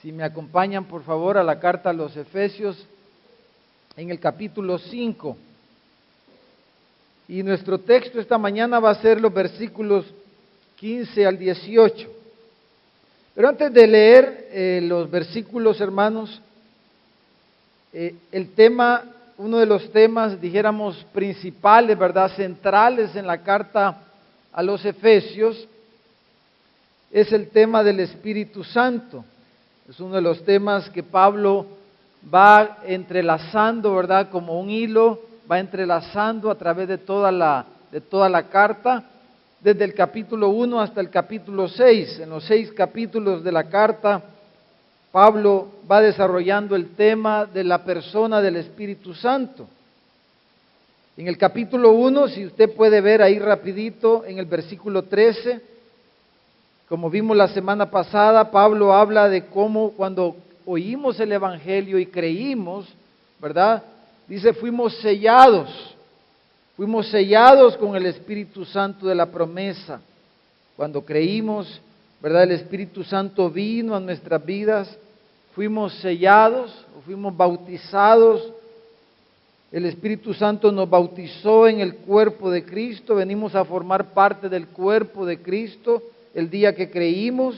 Si me acompañan, por favor, a la carta a los Efesios, en el capítulo 5. Y nuestro texto esta mañana va a ser los versículos 15 al 18. Pero antes de leer los versículos, hermanos, el tema, uno de los temas, dijéramos, principales, ¿verdad?, centrales en la carta a los Efesios, es el tema del Espíritu Santo. Es uno de los temas que Pablo va entrelazando, ¿verdad?, como un hilo, va entrelazando a través de toda la carta, desde el capítulo 1 hasta el capítulo 6. En los 6 capítulos de la carta, Pablo va desarrollando el tema de la persona del Espíritu Santo. En el capítulo 1, si usted puede ver ahí rapidito, en el versículo 13, como vimos la semana pasada, Pablo habla de cómo cuando oímos el Evangelio y creímos, ¿verdad? Dice, fuimos sellados con el Espíritu Santo de la promesa. Cuando creímos, ¿verdad? El Espíritu Santo vino a nuestras vidas, fuimos sellados, fuimos bautizados. El Espíritu Santo nos bautizó en el cuerpo de Cristo, venimos a formar parte del cuerpo de Cristo el día que creímos,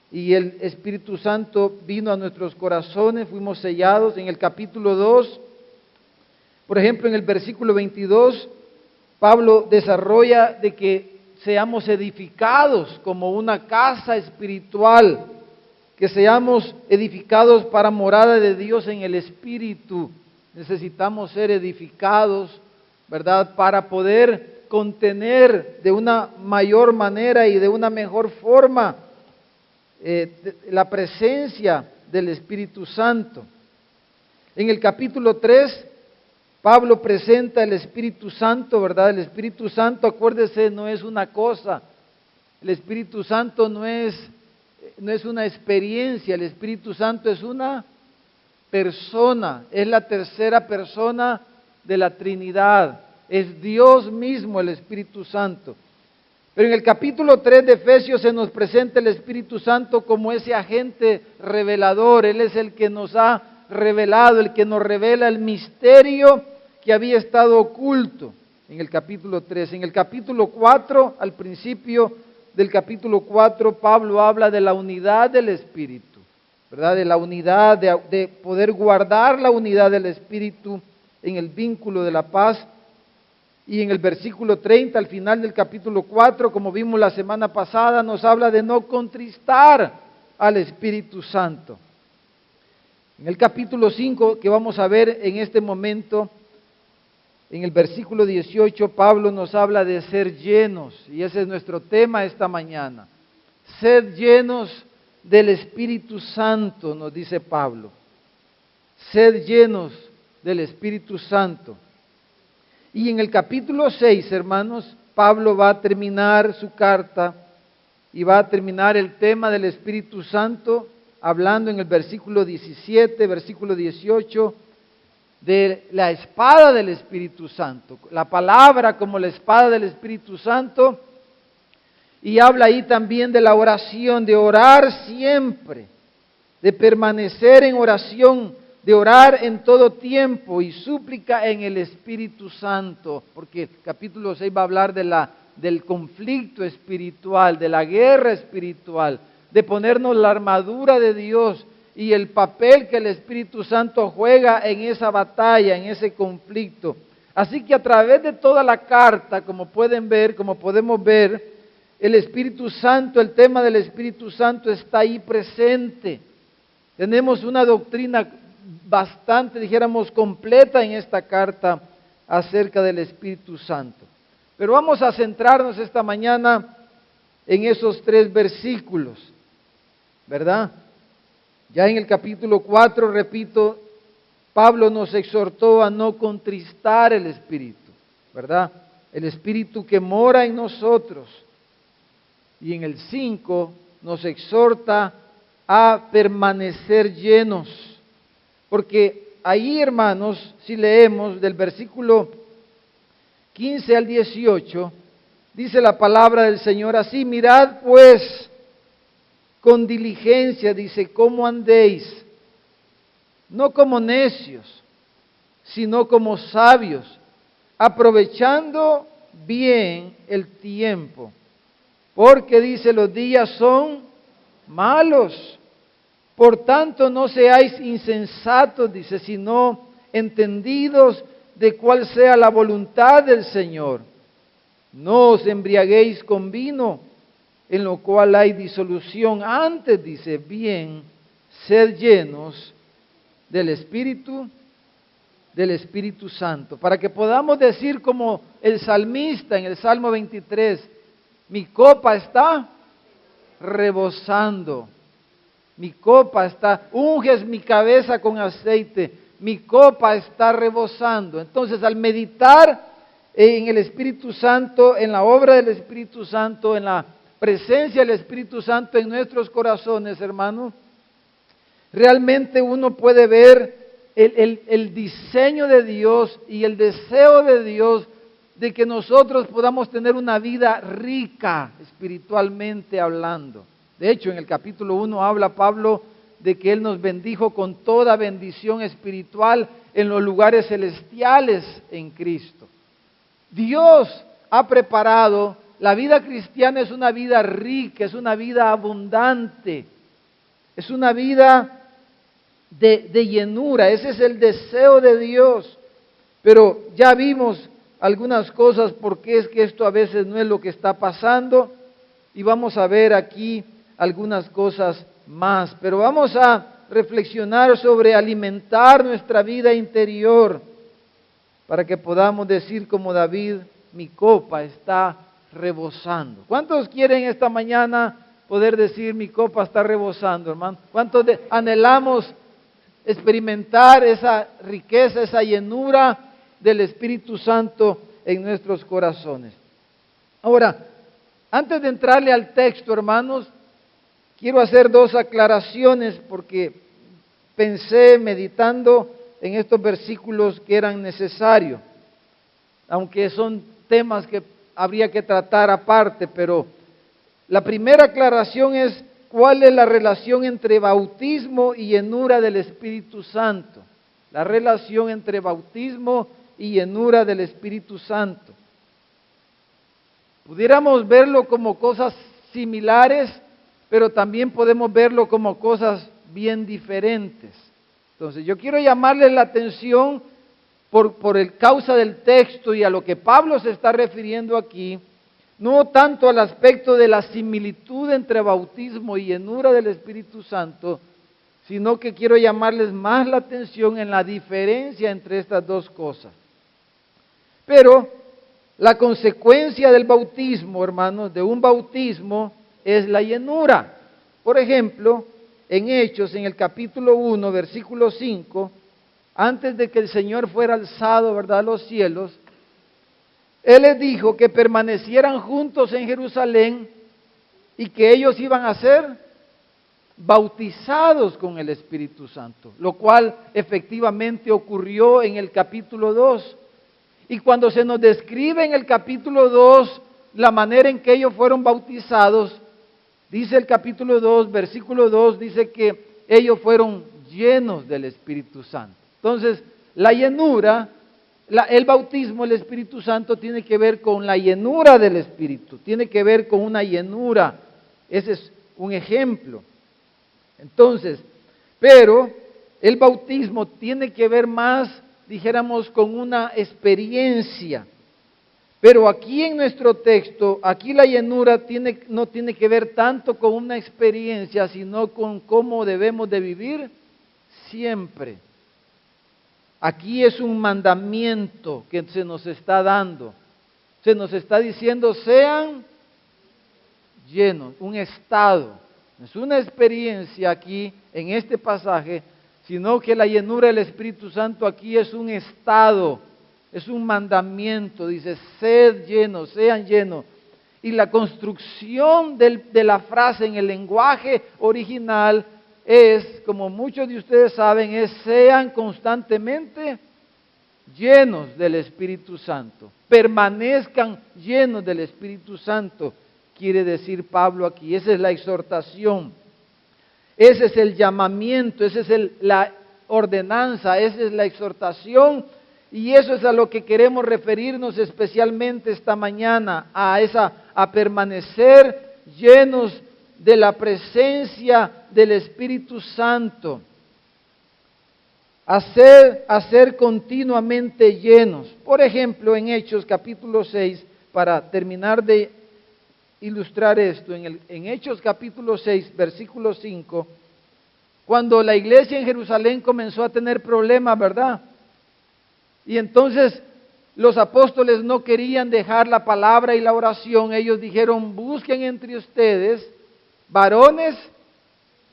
y el Espíritu Santo vino a nuestros corazones, fuimos sellados. En el capítulo 2, por ejemplo, en el versículo 22, Pablo desarrolla de que seamos edificados como una casa espiritual, que seamos edificados para morada de Dios en el Espíritu. Necesitamos ser edificados, ¿verdad?, para poder contener de una mayor manera y de una mejor forma la presencia del Espíritu Santo. En el capítulo 3, Pablo presenta el Espíritu Santo, ¿verdad? El Espíritu Santo, acuérdese, no es una cosa. El Espíritu Santo no es una experiencia. El Espíritu Santo es una persona, es la tercera persona de la Trinidad. Es Dios mismo el Espíritu Santo. Pero en el capítulo 3 de Efesios se nos presenta el Espíritu Santo como ese agente revelador. Él es el que nos ha revelado, el que nos revela el misterio que había estado oculto en el capítulo 3. En el capítulo 4, al principio del capítulo 4, Pablo habla de la unidad del Espíritu, ¿verdad? De la unidad, de poder guardar la unidad del Espíritu en el vínculo de la paz. Y en el versículo 30, al final del capítulo 4, como vimos la semana pasada, nos habla de no contristar al Espíritu Santo. En el capítulo 5, que vamos a ver en este momento, en el versículo 18, Pablo nos habla de ser llenos, y ese es nuestro tema esta mañana. Sed llenos del Espíritu Santo, nos dice Pablo. Sed llenos del Espíritu Santo. Y en el capítulo 6, hermanos, Pablo va a terminar su carta y va a terminar el tema del Espíritu Santo, hablando en el versículo 17, versículo 18, de la espada del Espíritu Santo, la palabra como la espada del Espíritu Santo, y habla ahí también de la oración, de orar siempre, de permanecer en oración, de orar en todo tiempo y súplica en el Espíritu Santo, porque el capítulo 6 va a hablar del conflicto espiritual, de la guerra espiritual, de ponernos la armadura de Dios y el papel que el Espíritu Santo juega en esa batalla, en ese conflicto. Así que a través de toda la carta, como pueden ver, como podemos ver, el Espíritu Santo, el tema del Espíritu Santo está ahí presente. Tenemos una doctrina bastante, dijéramos, completa en esta carta acerca del Espíritu Santo. Pero vamos a centrarnos esta mañana en esos 3 versículos, ¿verdad? Ya en el capítulo 4, repito, Pablo nos exhortó a no contristar el Espíritu, ¿verdad? El Espíritu que mora en nosotros. Y en el 5 nos exhorta a permanecer llenos. Porque ahí, hermanos, si leemos del versículo 15 al 18, dice la palabra del Señor así: mirad pues con diligencia, dice, cómo andéis, no como necios, sino como sabios, aprovechando bien el tiempo, porque dice, los días son malos. Por tanto, no seáis insensatos, dice, sino entendidos de cuál sea la voluntad del Señor. No os embriaguéis con vino, en lo cual hay disolución. Antes, dice, bien, sed llenos del Espíritu Santo, para que podamos decir como el salmista en el Salmo 23, mi copa está rebosando, mi copa está, unges mi cabeza con aceite, mi copa está rebosando. Entonces, al meditar en el Espíritu Santo, en la obra del Espíritu Santo, en la presencia del Espíritu Santo en nuestros corazones, hermanos, realmente uno puede ver el diseño de Dios y el deseo de Dios de que nosotros podamos tener una vida rica espiritualmente hablando. De hecho, en el capítulo 1 habla Pablo de que Él nos bendijo con toda bendición espiritual en los lugares celestiales en Cristo. Dios ha preparado, la vida cristiana es una vida rica, es una vida abundante, es una vida de llenura, ese es el deseo de Dios. Pero ya vimos algunas cosas porque es que esto a veces no es lo que está pasando y vamos a ver aquí algunas cosas más. Pero vamos a reflexionar sobre alimentar nuestra vida interior para que podamos decir como David, mi copa está rebosando. ¿Cuántos quieren esta mañana poder decir mi copa está rebosando, hermano? ¿Cuántos anhelamos experimentar esa riqueza, esa llenura del Espíritu Santo en nuestros corazones? Ahora, antes de entrarle al texto, hermanos, quiero hacer dos aclaraciones porque pensé meditando en estos versículos que eran necesarios, aunque son temas que habría que tratar aparte, pero la primera aclaración es cuál es la relación entre bautismo y llenura del Espíritu Santo. La relación entre bautismo y llenura del Espíritu Santo. Pudiéramos verlo como cosas similares, pero también podemos verlo como cosas bien diferentes. Entonces, yo quiero llamarles la atención por el causa del texto y a lo que Pablo se está refiriendo aquí, no tanto al aspecto de la similitud entre bautismo y llenura del Espíritu Santo, sino que quiero llamarles más la atención en la diferencia entre estas dos cosas. Pero la consecuencia del bautismo, hermanos, de un bautismo es la llenura. Por ejemplo, en Hechos, en el capítulo 1, versículo 5, antes de que el Señor fuera alzado, ¿verdad?, a los cielos, Él les dijo que permanecieran juntos en Jerusalén y que ellos iban a ser bautizados con el Espíritu Santo, lo cual efectivamente ocurrió en el capítulo 2. Y cuando se nos describe en el capítulo 2 la manera en que ellos fueron bautizados, dice el capítulo 2, versículo 2, dice que ellos fueron llenos del Espíritu Santo. Entonces, la llenura, el bautismo del Espíritu Santo tiene que ver con la llenura del Espíritu, tiene que ver con una llenura. Ese es un ejemplo. Entonces, pero el bautismo tiene que ver más, dijéramos, con una experiencia. Pero aquí en nuestro texto, aquí la llenura no tiene que ver tanto con una experiencia, sino con cómo debemos de vivir siempre. Aquí es un mandamiento que se nos está dando. Se nos está diciendo, sean llenos, un estado. No es una experiencia aquí en este pasaje, sino que la llenura del Espíritu Santo aquí es un estado, es un mandamiento. Dice, sed llenos, sean llenos. Y la construcción de la frase en el lenguaje original es, como muchos de ustedes saben, es sean constantemente llenos del Espíritu Santo. Permanezcan llenos del Espíritu Santo, quiere decir Pablo aquí. Esa es la exhortación. Ese es el llamamiento, esa es la ordenanza, esa es la exhortación, y eso es a lo que queremos referirnos especialmente esta mañana, a permanecer llenos de la presencia del Espíritu Santo, a ser continuamente llenos. Por ejemplo, en Hechos capítulo 6, para terminar de ilustrar esto, en Hechos capítulo 6, versículo 5, cuando la iglesia en Jerusalén comenzó a tener problemas, ¿verdad? Y entonces los apóstoles no querían dejar la palabra y la oración. Ellos dijeron: busquen entre ustedes varones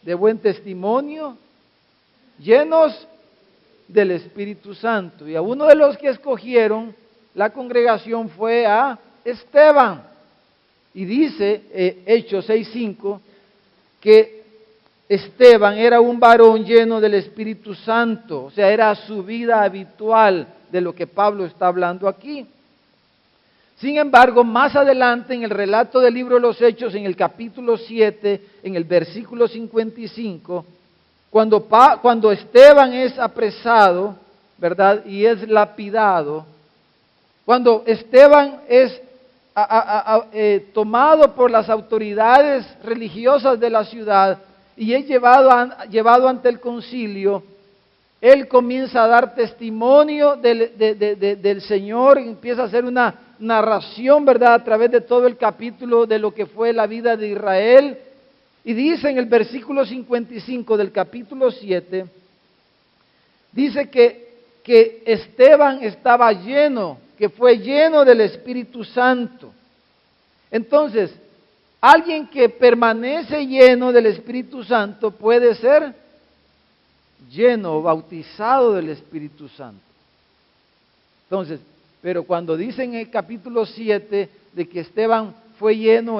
de buen testimonio, llenos del Espíritu Santo. Y a uno de los que escogieron la congregación fue a Esteban. Y dice Hechos 6:5 que Esteban era un varón lleno del Espíritu Santo, o sea, era su vida habitual de lo que Pablo está hablando aquí. Sin embargo, más adelante en el relato del libro de los Hechos, en el capítulo 7, en el versículo 55, cuando Esteban es apresado, ¿verdad? Y es lapidado, cuando Esteban es tomado por las autoridades religiosas de la ciudad y es llevado ante el concilio, él comienza a dar testimonio del Señor, empieza a hacer una narración, ¿verdad?, a través de todo el capítulo de lo que fue la vida de Israel. Y dice en el versículo 55 del capítulo 7, dice que Esteban estaba lleno, que fue lleno del Espíritu Santo. Entonces, alguien que permanece lleno del Espíritu Santo puede ser lleno, bautizado del Espíritu Santo. Entonces, pero cuando dice en el capítulo 7 de que Esteban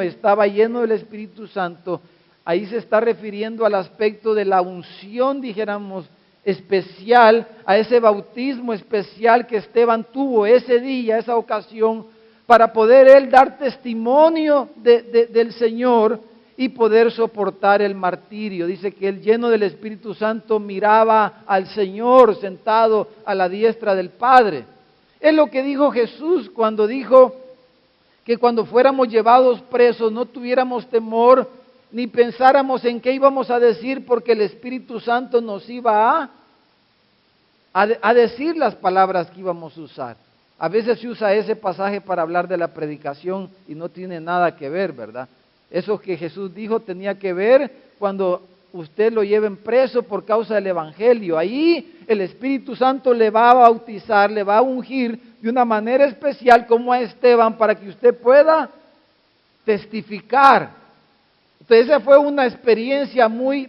estaba lleno del Espíritu Santo, ahí se está refiriendo al aspecto de la unción, dijéramos, especial, a ese bautismo especial que Esteban tuvo ese día, esa ocasión, para poder él dar testimonio del Señor y poder soportar el martirio. Dice que él, lleno del Espíritu Santo, miraba al Señor sentado a la diestra del Padre. Es lo que dijo Jesús cuando dijo que cuando fuéramos llevados presos no tuviéramos temor ni pensáramos en qué íbamos a decir, porque el Espíritu Santo nos iba a decir las palabras que íbamos a usar. A veces se usa ese pasaje para hablar de la predicación y no tiene nada que ver, ¿verdad? Eso que Jesús dijo tenía que ver cuando usted lo lleven preso por causa del Evangelio. Ahí el Espíritu Santo le va a bautizar, le va a ungir de una manera especial como a Esteban para que usted pueda testificar. Entonces esa fue una experiencia muy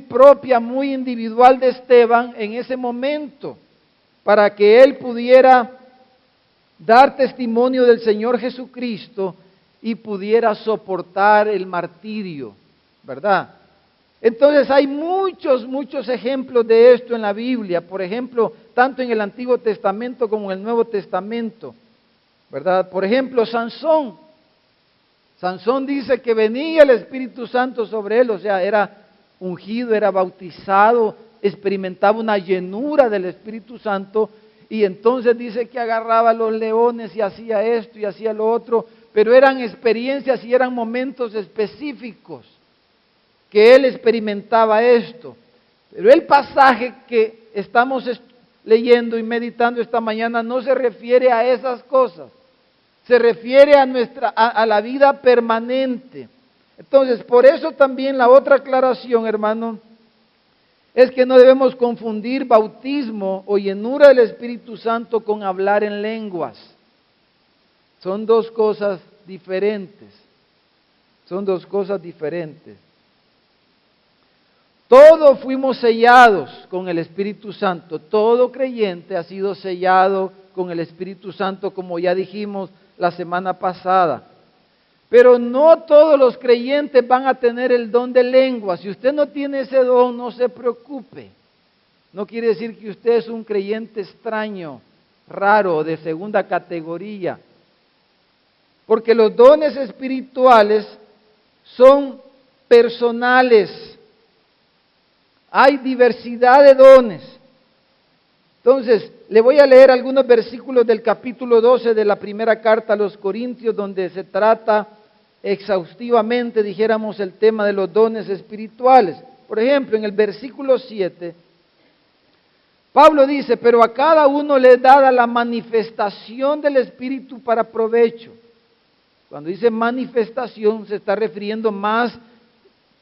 propia, muy individual de Esteban en ese momento, para que él pudiera dar testimonio del Señor Jesucristo y pudiera soportar el martirio, ¿verdad? Entonces hay muchos ejemplos de esto en la Biblia, por ejemplo, tanto en el Antiguo Testamento como en el Nuevo Testamento, ¿verdad? Por ejemplo, Sansón dice que venía el Espíritu Santo sobre él, o sea, era ungido, era bautizado, experimentaba una llenura del Espíritu Santo, y entonces dice que agarraba a los leones y hacía esto y hacía lo otro, pero eran experiencias y eran momentos específicos que él experimentaba esto. Pero el pasaje que estamos leyendo y meditando esta mañana no se refiere a esas cosas, se refiere a la vida permanente. Entonces, por eso también la otra aclaración, hermano, es que no debemos confundir bautismo o llenura del Espíritu Santo con hablar en lenguas. Son dos cosas diferentes. Son dos cosas diferentes. Todos fuimos sellados con el Espíritu Santo. Todo creyente ha sido sellado con el Espíritu Santo, como ya dijimos la semana pasada. Pero no todos los creyentes van a tener el don de lengua. Si usted no tiene ese don, no se preocupe. No quiere decir que usted es un creyente extraño, raro, de segunda categoría. Porque los dones espirituales son personales, Hay diversidad de dones. Entonces, le voy a leer algunos versículos del capítulo 12 de la primera carta a los Corintios, donde se trata exhaustivamente, dijéramos, el tema de los dones espirituales. Por ejemplo, en el versículo 7, Pablo dice, pero a cada uno le es dada la manifestación del Espíritu para provecho. Cuando dice manifestación, se está refiriendo más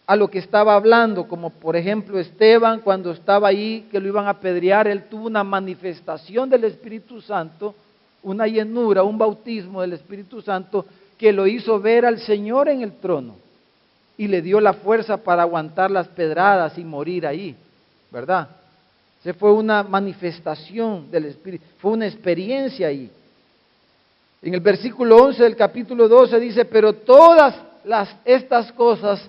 a lo que estaba hablando, como por ejemplo Esteban, cuando estaba ahí, que lo iban a apedrear, él tuvo una manifestación del Espíritu Santo, una llenura, un bautismo del Espíritu Santo, que lo hizo ver al Señor en el trono, y le dio la fuerza para aguantar las pedradas y morir ahí, ¿verdad? Esa fue una manifestación del Espíritu, fue una experiencia ahí. En el versículo 11 del capítulo 12 dice, pero todas estas cosas,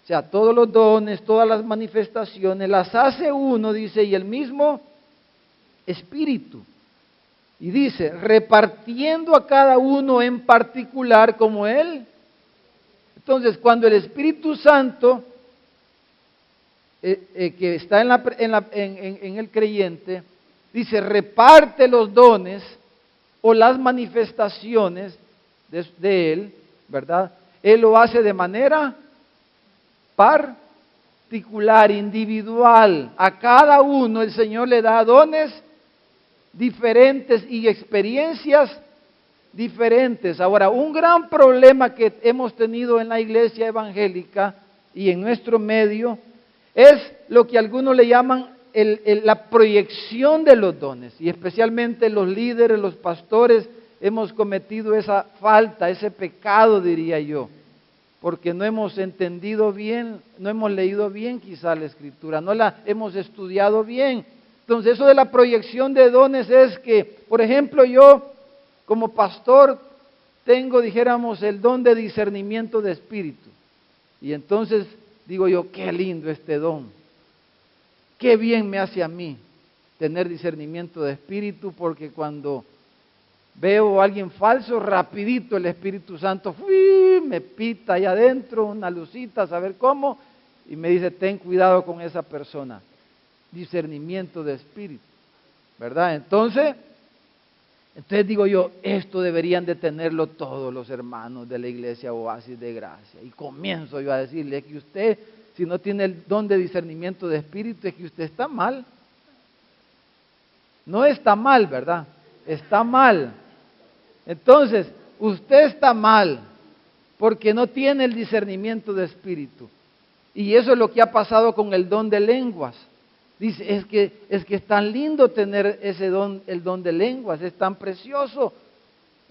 o sea, todos los dones, todas las manifestaciones, las hace uno, dice, y el mismo Espíritu. Y dice, repartiendo a cada uno en particular como Él. Entonces, cuando el Espíritu Santo, que está en el creyente, dice, reparte los dones o las manifestaciones de Él, ¿verdad? Él lo hace de manera particular, individual. A cada uno el Señor le da dones diferentes y experiencias diferentes. Ahora, un gran problema que hemos tenido en la iglesia evangélica y en nuestro medio es lo que algunos le llaman la proyección de los dones, y especialmente los líderes, los pastores, hemos cometido esa falta, ese pecado, diría yo, porque no hemos entendido bien, no hemos leído bien quizá la Escritura, no la hemos estudiado bien. Entonces, eso de la proyección de dones es que, por ejemplo, yo como pastor tengo, dijéramos, el don de discernimiento de espíritu, y entonces digo yo, qué lindo este don. Qué bien me hace a mí tener discernimiento de espíritu, porque cuando veo a alguien falso, rapidito el Espíritu Santo me pita allá adentro una lucita, a saber cómo, y me dice, ten cuidado con esa persona. Discernimiento de espíritu, ¿verdad? Entonces digo yo, esto deberían de tenerlo todos los hermanos de la iglesia Oasis de Gracia. Y comienzo yo a decirle que usted, si no tiene el don de discernimiento de espíritu, es que usted está mal. No está mal, ¿verdad? Está mal. Entonces, usted está mal porque no tiene el discernimiento de espíritu. Y eso es lo que ha pasado con el don de lenguas. Dice, es que es tan lindo tener ese don, el don de lenguas, es tan precioso.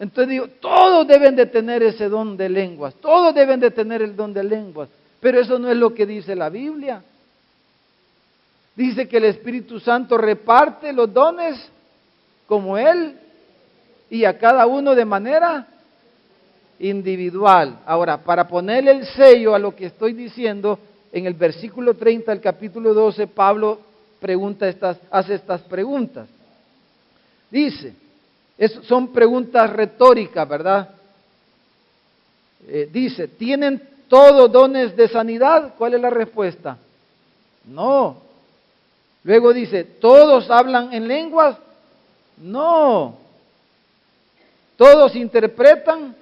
Entonces digo, todos deben de tener ese don de lenguas, todos deben de tener el don de lenguas. Pero eso no es lo que dice la Biblia. Dice que el Espíritu Santo reparte los dones como Él y a cada uno de manera individual. Ahora, para ponerle el sello a lo que estoy diciendo, en el versículo 30 del capítulo 12, Pablo hace estas preguntas. Dice, son preguntas retóricas, ¿verdad? Dice, ¿tienen todos dones de sanidad? ¿Cuál es la respuesta? No. Luego dice, ¿todos hablan en lenguas? No. ¿Todos interpretan?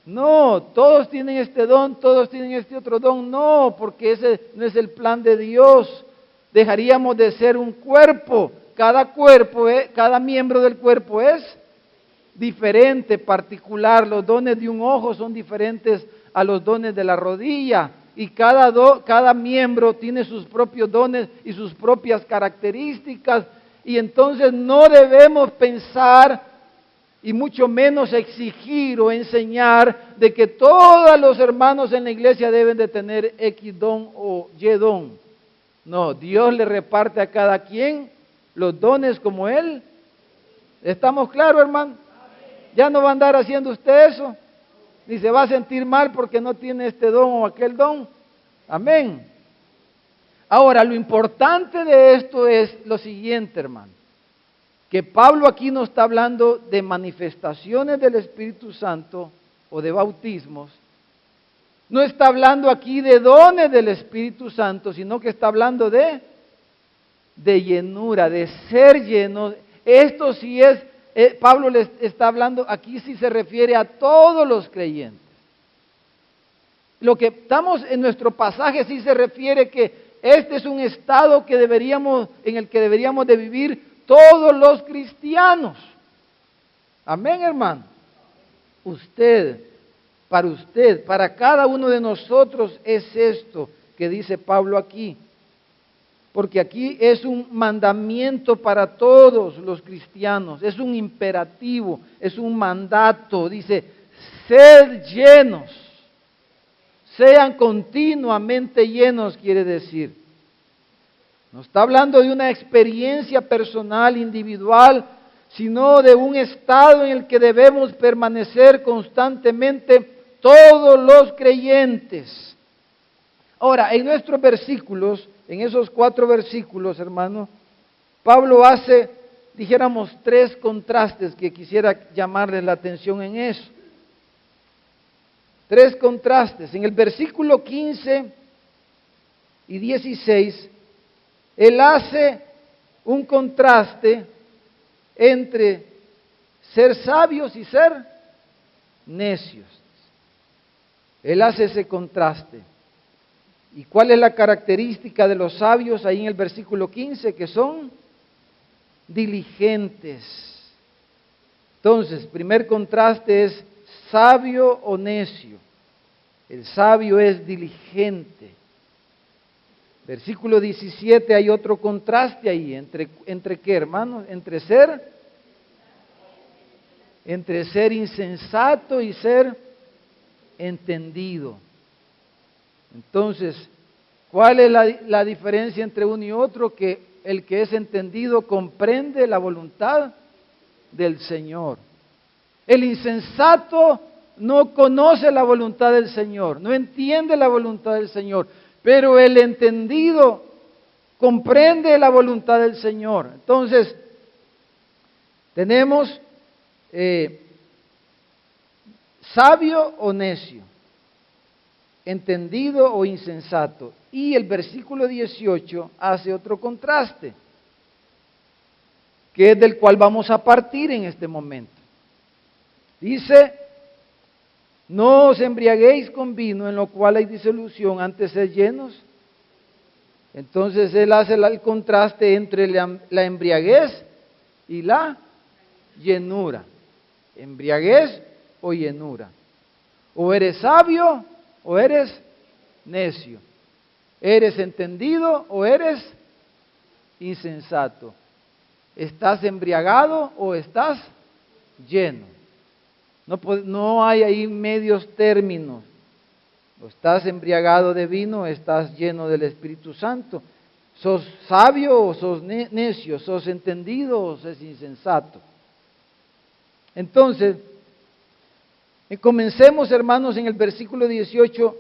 No. ¿Todos tienen este don? ¿Todos tienen este otro don? No, porque ese no es el plan de Dios. Dejaríamos de ser un cuerpo. Cada miembro del cuerpo es diferente, particular. Los dones de un ojo son diferentes a los dones de la rodilla, y cada miembro tiene sus propios dones y sus propias características, y entonces no debemos pensar y mucho menos exigir o enseñar de que todos los hermanos en la iglesia deben de tener X don o Y don. No, Dios le reparte a cada quien los dones como Él. ¿Estamos claros, hermano? Ya no va a andar haciendo usted eso, ni se va a sentir mal porque no tiene este don o aquel don. Amén. Ahora, lo importante de esto es lo siguiente, hermano, que Pablo aquí no está hablando de manifestaciones del Espíritu Santo o de bautismos, no está hablando aquí de dones del Espíritu Santo, sino que está hablando de de llenura, de ser llenos. Esto sí es, Pablo les está hablando, aquí sí se refiere a todos los creyentes. Lo que estamos en nuestro pasaje sí se refiere que este es un estado en el que deberíamos de vivir todos los cristianos. Amén, hermano. Usted, para cada uno de nosotros es esto que dice Pablo aquí. Porque aquí es un mandamiento para todos los cristianos, es un imperativo, es un mandato. Dice, sed llenos, sean continuamente llenos, quiere decir. No está hablando de una experiencia personal, individual, sino de un estado en el que debemos permanecer constantemente todos los creyentes. Ahora, en nuestros versículos, en esos 4 versículos, hermano, Pablo hace, dijéramos, 3 contrastes que quisiera llamarles la atención en eso. 3 contrastes. En el versículo 15 y 16, él hace un contraste entre ser sabios y ser necios. Él hace ese contraste. ¿Y cuál es la característica de los sabios ahí en el versículo 15? Que son diligentes. Entonces, primer contraste es sabio o necio. El sabio es diligente. Versículo 17 hay otro contraste ahí. ¿Entre qué, hermanos? Entre ser insensato y ser entendido. Entonces, ¿cuál es la diferencia entre uno y otro? Que el que es entendido comprende la voluntad del Señor. El insensato no conoce la voluntad del Señor, no entiende la voluntad del Señor, pero el entendido comprende la voluntad del Señor. Entonces, tenemos sabio o necio, entendido o insensato. Y el versículo 18 hace otro contraste, que es del cual vamos a partir en este momento. Dice, no os embriaguéis con vino en lo cual hay disolución, antes sed llenos. Entonces él hace el contraste entre la embriaguez y la llenura. Embriaguez o llenura. O eres sabio o eres necio. ¿Eres entendido o eres insensato? ¿Estás embriagado o estás lleno? No hay ahí medios términos. O estás embriagado de vino o estás lleno del Espíritu Santo. ¿Sos sabio o sos necio? ¿Sos entendido o sos insensato? Entonces, comencemos, hermanos, en el versículo 18,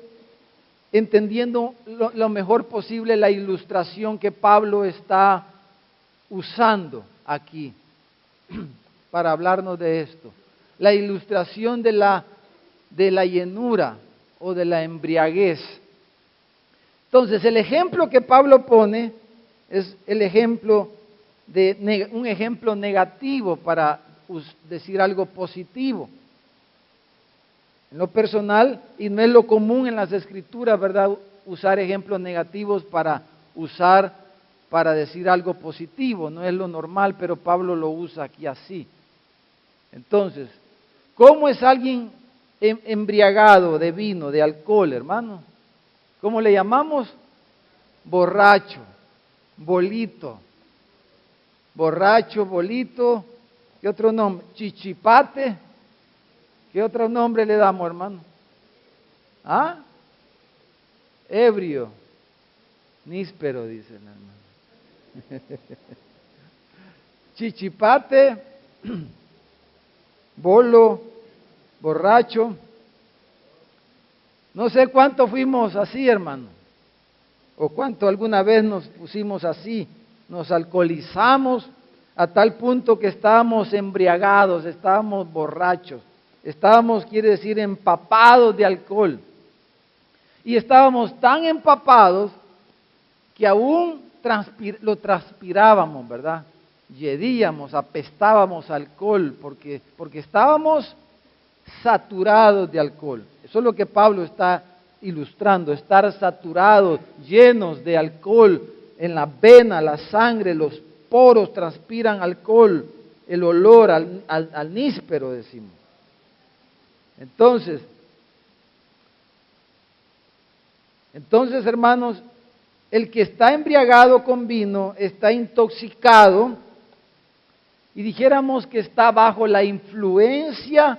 entendiendo lo mejor posible la ilustración que Pablo está usando aquí para hablarnos de esto. La ilustración de la llenura o de la embriaguez. Entonces, el ejemplo que Pablo pone es el ejemplo un ejemplo negativo para decir algo positivo. En lo personal, y no es lo común en las Escrituras, ¿verdad?, usar ejemplos negativos para decir algo positivo. No es lo normal, pero Pablo lo usa aquí así. Entonces, ¿cómo es alguien embriagado de vino, de alcohol, hermano? ¿Cómo le llamamos? Borracho, bolito. Borracho, bolito. ¿Qué otro nombre? Chichipate. ¿Qué otro nombre le damos, hermano? ¿Ah? Ebrio. Níspero, dice el hermano. Chichipate, bolo, borracho. No sé cuánto fuimos así, hermano. O cuánto alguna vez nos pusimos así. Nos alcoholizamos a tal punto que estábamos embriagados, estábamos borrachos. Estábamos, quiere decir, empapados de alcohol. Y estábamos tan empapados que aún lo transpirábamos, ¿verdad? Yedíamos, apestábamos a alcohol, porque estábamos saturados de alcohol. Eso es lo que Pablo está ilustrando, estar saturados, llenos de alcohol en la vena, la sangre, los poros transpiran alcohol, el olor al níspero, decimos. Entonces, hermanos, el que está embriagado con vino está intoxicado y dijéramos que está bajo la influencia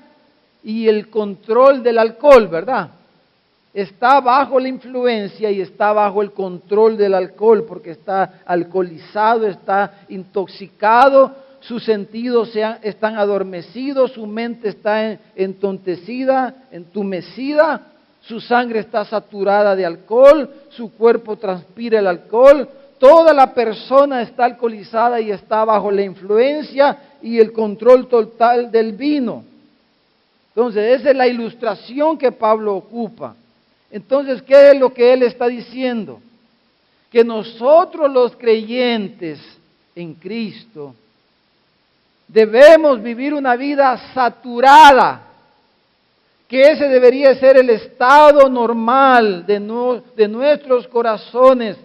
y el control del alcohol, ¿verdad? Está bajo la influencia y está bajo el control del alcohol porque está alcoholizado, está intoxicado, sus sentidos están adormecidos, su mente está entontecida, entumecida, su sangre está saturada de alcohol, su cuerpo transpira el alcohol, toda la persona está alcoholizada y está bajo la influencia y el control total del vino. Entonces, esa es la ilustración que Pablo ocupa. Entonces, ¿qué es lo que él está diciendo? Que nosotros los creyentes en Cristo debemos vivir una vida saturada, que ese debería ser el estado normal de nuestros corazones,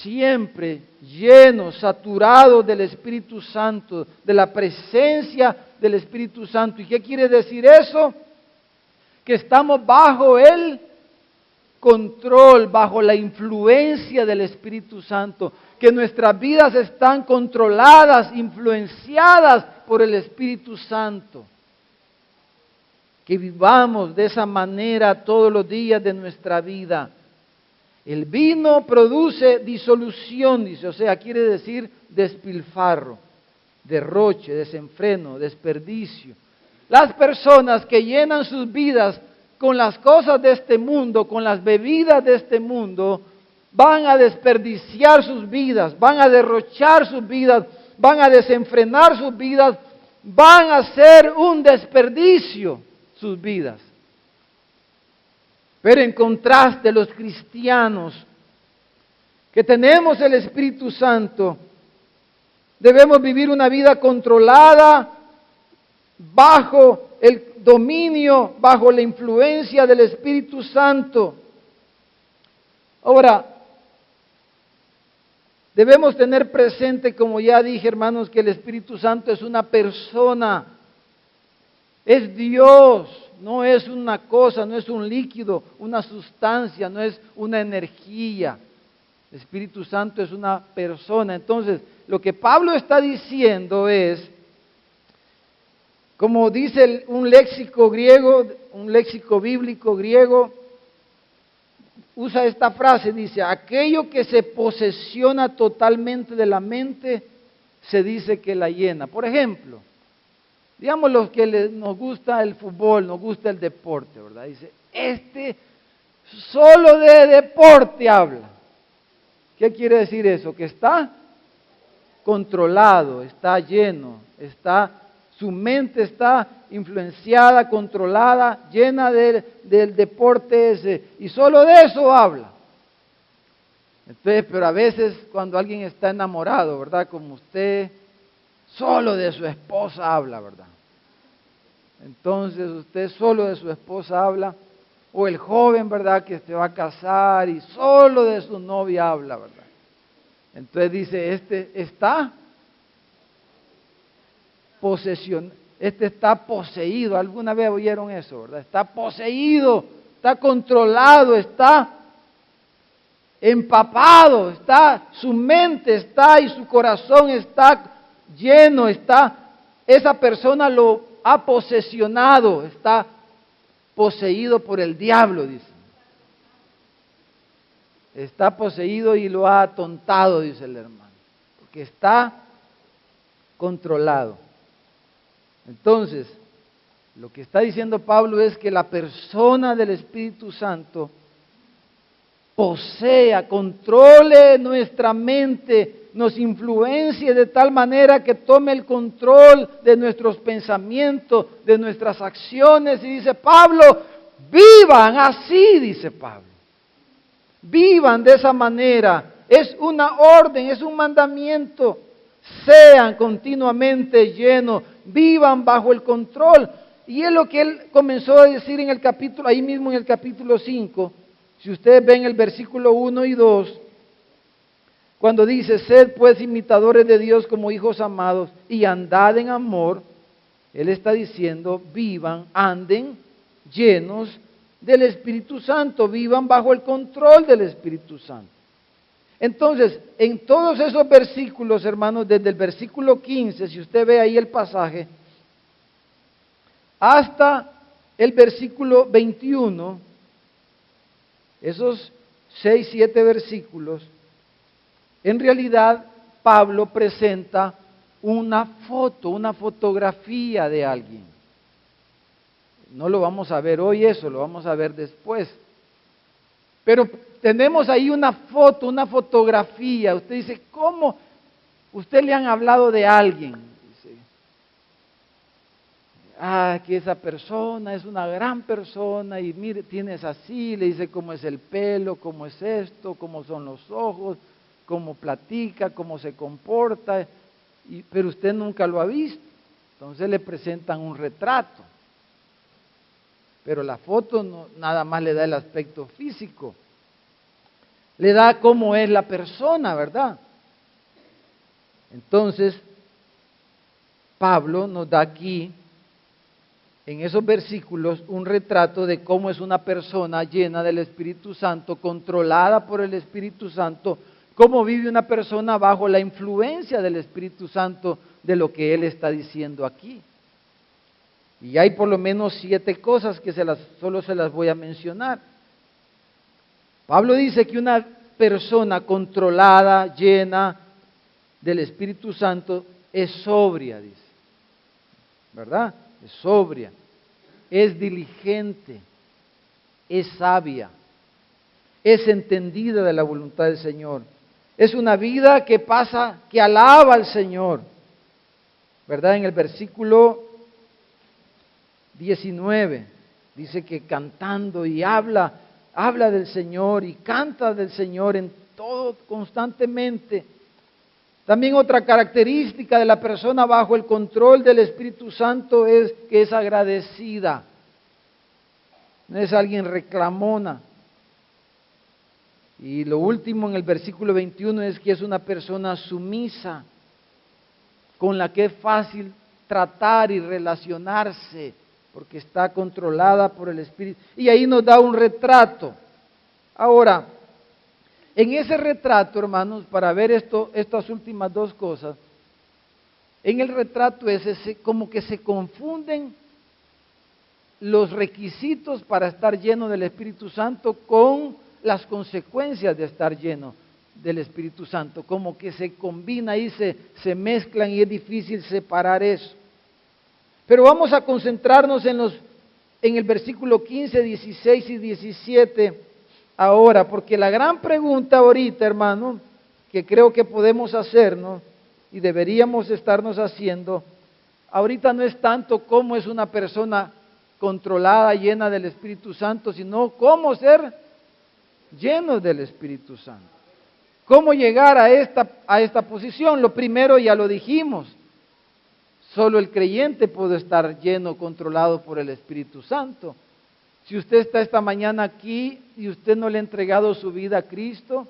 siempre llenos, saturados del Espíritu Santo, de la presencia del Espíritu Santo. ¿Y qué quiere decir eso? Que estamos bajo el control, bajo la influencia del Espíritu Santo, que nuestras vidas están controladas, influenciadas por el Espíritu Santo. Que vivamos de esa manera todos los días de nuestra vida. El vino produce disolución, dice, o sea, quiere decir despilfarro, derroche, desenfreno, desperdicio. Las personas que llenan sus vidas con las cosas de este mundo, con las bebidas de este mundo, van a desperdiciar sus vidas, van a derrochar sus vidas, van a desenfrenar sus vidas, van a ser un desperdicio sus vidas. Pero en contraste, los cristianos que tenemos el Espíritu Santo, debemos vivir una vida controlada, bajo el dominio, bajo la influencia del Espíritu Santo. Ahora, debemos tener presente, como ya dije, hermanos, que el Espíritu Santo es una persona, es Dios, no es una cosa, no es un líquido, una sustancia, no es una energía. El Espíritu Santo es una persona. Entonces, lo que Pablo está diciendo es, como dice un léxico griego, un léxico bíblico griego, usa esta frase, dice, aquello que se posesiona totalmente de la mente, se dice que la llena. Por ejemplo, digamos los que nos gusta el fútbol, nos gusta el deporte, ¿verdad? Dice, solo de deporte habla. ¿Qué quiere decir eso? Que está controlado, está lleno, su mente está influenciada, controlada, llena del deporte ese, y solo de eso habla. Entonces, pero a veces cuando alguien está enamorado, ¿verdad? Como usted, solo de su esposa habla, ¿verdad? Entonces usted solo de su esposa habla, o el joven, ¿verdad? Que se va a casar y solo de su novia habla, ¿verdad? Entonces dice, está poseído. ¿Alguna vez oyeron eso, verdad? Está poseído, está controlado, está empapado, su mente está y su corazón está lleno, esa persona lo ha posesionado, está poseído por el diablo, dice. Está poseído y lo ha atontado, dice el hermano, porque está controlado. Entonces, lo que está diciendo Pablo es que la persona del Espíritu Santo posea, controle nuestra mente, nos influencie de tal manera que tome el control de nuestros pensamientos, de nuestras acciones. Y dice Pablo, vivan así, dice Pablo. Vivan de esa manera, es una orden, es un mandamiento. Sean continuamente llenos, vivan bajo el control. Y es lo que él comenzó a decir en el capítulo, ahí mismo en el capítulo 5, si ustedes ven el versículo 1 y 2, cuando dice, sed pues imitadores de Dios como hijos amados y andad en amor, él está diciendo, vivan, anden llenos del Espíritu Santo, vivan bajo el control del Espíritu Santo. Entonces, en todos esos versículos, hermanos, desde el versículo 15, si usted ve ahí el pasaje, hasta el versículo 21, esos 6, 7 versículos, en realidad Pablo presenta una foto, una fotografía de alguien. No lo vamos a ver hoy eso, lo vamos a ver después. Pero tenemos ahí una foto, una fotografía. Usted dice, ¿cómo? Usted le han hablado de alguien. Dice, que esa persona es una gran persona y mire, tienes así, le dice cómo es el pelo, cómo es esto, cómo son los ojos, cómo platica, cómo se comporta, pero usted nunca lo ha visto. Entonces le presentan un retrato. Pero la foto no, nada más le da el aspecto físico. Le da cómo es la persona, ¿verdad? Entonces, Pablo nos da aquí, en esos versículos, un retrato de cómo es una persona llena del Espíritu Santo, controlada por el Espíritu Santo, cómo vive una persona bajo la influencia del Espíritu Santo de lo que él está diciendo aquí. Y hay por lo menos 7 cosas que solo se las voy a mencionar. Pablo dice que una persona controlada, llena del Espíritu Santo, es sobria, dice. ¿Verdad? Es sobria, es diligente, es sabia, es entendida de la voluntad del Señor. Es una vida que pasa, que alaba al Señor. ¿Verdad? En el versículo 19 dice que cantando y habla del Señor y canta del Señor en todo constantemente. También otra característica de la persona bajo el control del Espíritu Santo es que es agradecida. No es alguien reclamona. Y lo último en el versículo 21 es que es una persona sumisa, con la que es fácil tratar y relacionarse, porque está controlada por el Espíritu. Y ahí nos da un retrato. Ahora, en ese retrato, hermanos, para ver estas últimas 2 cosas, en el retrato ese como que se confunden los requisitos para estar lleno del Espíritu Santo con las consecuencias de estar lleno del Espíritu Santo, como que se combina y se mezclan y es difícil separar eso. Pero vamos a concentrarnos en el versículo 15, 16 y 17 ahora, porque la gran pregunta ahorita, hermano, que creo que podemos hacernos y deberíamos estarnos haciendo, ahorita no es tanto cómo es una persona controlada, llena del Espíritu Santo, sino cómo ser lleno del Espíritu Santo. ¿Cómo llegar a esta posición? Lo primero ya lo dijimos. Solo el creyente puede estar lleno, controlado por el Espíritu Santo. Si usted está esta mañana aquí y usted no le ha entregado su vida a Cristo,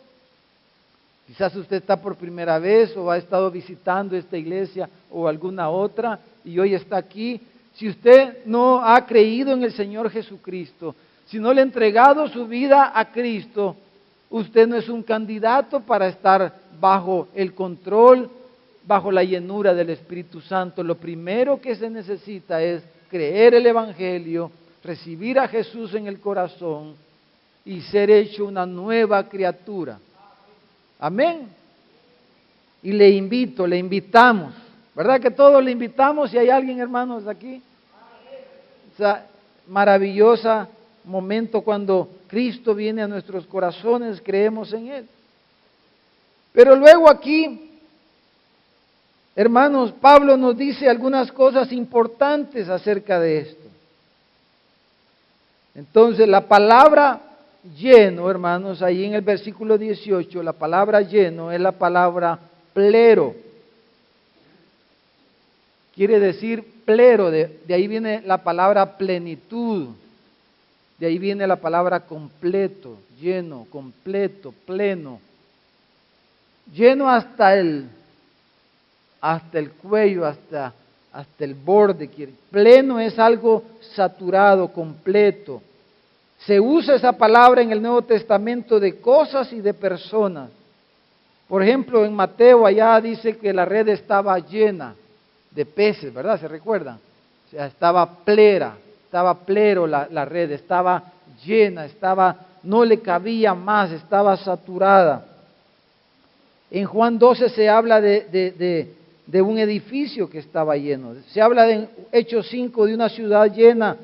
quizás usted está por primera vez o ha estado visitando esta iglesia o alguna otra y hoy está aquí. Si usted no ha creído en el Señor Jesucristo, si no le ha entregado su vida a Cristo, usted no es un candidato para estar bajo el control, bajo la llenura del Espíritu Santo. Lo primero que se necesita es creer el Evangelio, recibir a Jesús en el corazón y ser hecho una nueva criatura. Amén. Y le invitamos, ¿verdad que todos le invitamos? Si hay alguien, hermanos, aquí. O sea, maravillosa momento cuando Cristo viene a nuestros corazones, creemos en Él. Pero luego aquí, hermanos, Pablo nos dice algunas cosas importantes acerca de esto. Entonces, la palabra lleno, hermanos, ahí en el versículo 18, la palabra lleno es la palabra plero. Quiere decir plero, de ahí viene la palabra plenitud, de ahí viene la palabra completo, lleno, completo, pleno. Lleno hasta el cuello, hasta el borde. Pleno es algo saturado, completo. Se usa esa palabra en el Nuevo Testamento de cosas y de personas. Por ejemplo, en Mateo allá dice que la red estaba llena de peces, ¿verdad? ¿Se recuerdan? O sea, estaba plero la red, estaba llena, no le cabía más, estaba saturada. En Juan 12 se habla de un edificio que estaba lleno. Se habla en Hechos 5 de una ciudad llena.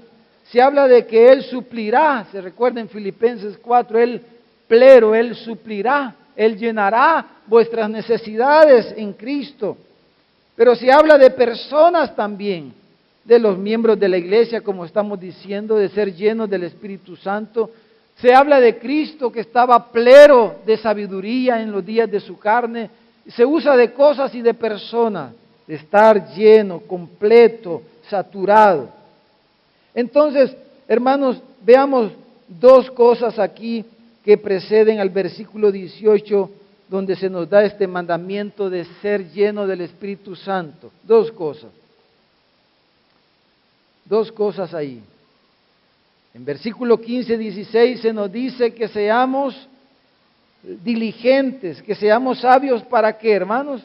Se habla de que Él suplirá. Se recuerda en Filipenses 4, Él suplirá, Él llenará vuestras necesidades en Cristo. Pero se habla de personas también, de los miembros de la iglesia, como estamos diciendo, de ser llenos del Espíritu Santo. Se habla de Cristo que estaba pleno de sabiduría en los días de su carne. Se usa de cosas y de personas, de estar lleno, completo, saturado. Entonces, hermanos, veamos dos cosas aquí que preceden al versículo 18, donde se nos da este mandamiento de ser lleno del Espíritu Santo. Dos cosas ahí. En versículo 15, 16 se nos dice que seamos diligentes, que seamos sabios. ¿Para qué, hermanos?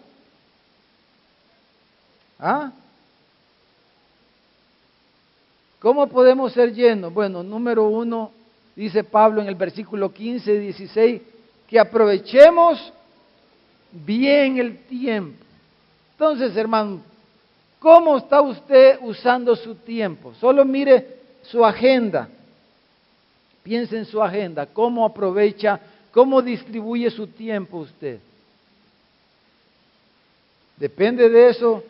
¿Cómo podemos ser llenos? Bueno, número uno, dice Pablo en el versículo 15 y 16, que aprovechemos bien el tiempo. Entonces, hermano, ¿cómo está usted usando su tiempo? Solo mire su agenda. Piense en su agenda, cómo aprovecha, cómo distribuye su tiempo usted. Depende de eso,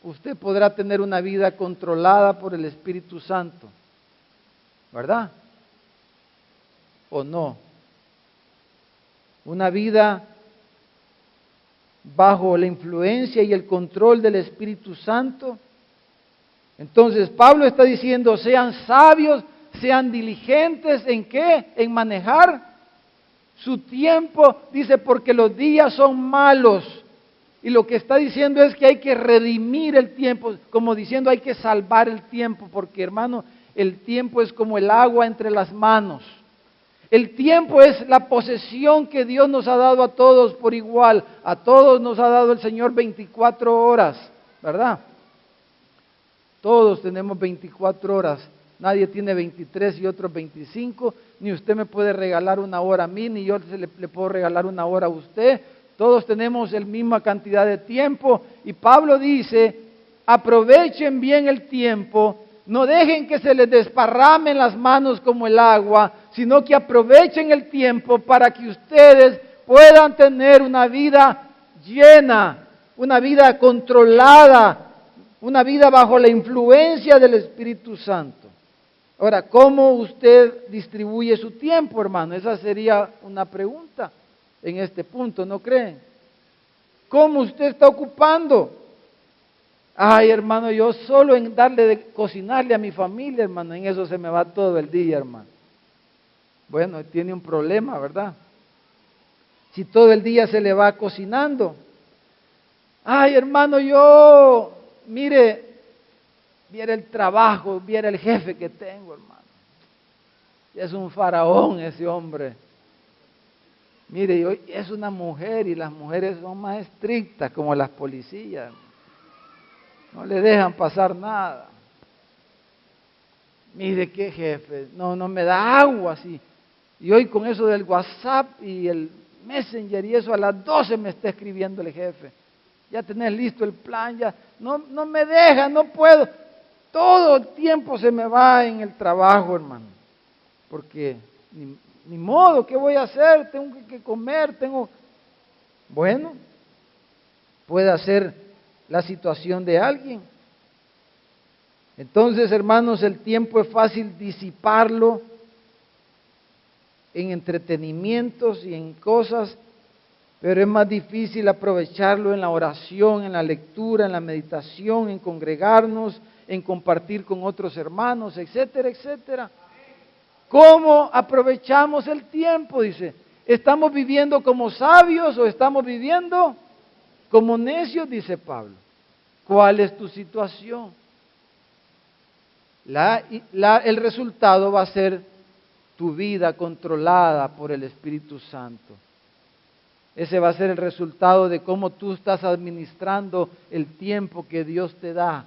usted podrá tener una vida controlada por el Espíritu Santo, ¿verdad? ¿O no? Una vida bajo la influencia y el control del Espíritu Santo. Entonces Pablo está diciendo, sean sabios, sean diligentes, ¿en qué? En manejar su tiempo. Dice, porque los días son malos. Y lo que está diciendo es que hay que redimir el tiempo, como diciendo hay que salvar el tiempo, porque hermano, el tiempo es como el agua entre las manos. El tiempo es la posesión que Dios nos ha dado a todos por igual. A todos nos ha dado el Señor 24 horas, ¿verdad? Todos tenemos 24 horas. Nadie tiene 23 y otros 25. Ni usted me puede regalar una hora a mí, ni yo le puedo regalar una hora a usted. Todos tenemos la misma cantidad de tiempo. Y Pablo dice, aprovechen bien el tiempo. No dejen que se les desparramen las manos como el agua, sino que aprovechen el tiempo para que ustedes puedan tener una vida llena, una vida controlada, una vida bajo la influencia del Espíritu Santo. Ahora, ¿cómo usted distribuye su tiempo, hermano? Esa sería una pregunta en este punto, ¿no creen? ¿Cómo usted está ocupando? Ay, hermano, yo solo en darle de cocinarle a mi familia, hermano, en eso se me va todo el día, hermano. Bueno, tiene un problema, ¿verdad? Si todo el día se le va cocinando. Ay, hermano, mire, viera el trabajo, viera el jefe que tengo, hermano. Es un faraón ese hombre. Mire, es una mujer y las mujeres son más estrictas como las policías. No le dejan pasar nada. Mire qué jefe, no me da agua así. Y hoy con eso del WhatsApp y el Messenger y eso a las 12 me está escribiendo el jefe. Ya tenés listo el plan, ya no me deja, no puedo. Todo el tiempo se me va en el trabajo, hermano. Porque ni modo, ¿qué voy a hacer? Tengo que comer, Bueno, puede ser la situación de alguien. Entonces, hermanos, el tiempo es fácil disiparlo en entretenimientos y en cosas, pero es más difícil aprovecharlo en la oración, en la lectura, en la meditación, en congregarnos, en compartir con otros hermanos, etcétera, etcétera. ¿Cómo aprovechamos el tiempo? Dice, ¿estamos viviendo como sabios o estamos viviendo como necios? Dice Pablo. ¿Cuál es tu situación? El resultado va a ser tu vida controlada por el Espíritu Santo. Ese va a ser el resultado de cómo tú estás administrando el tiempo que Dios te da.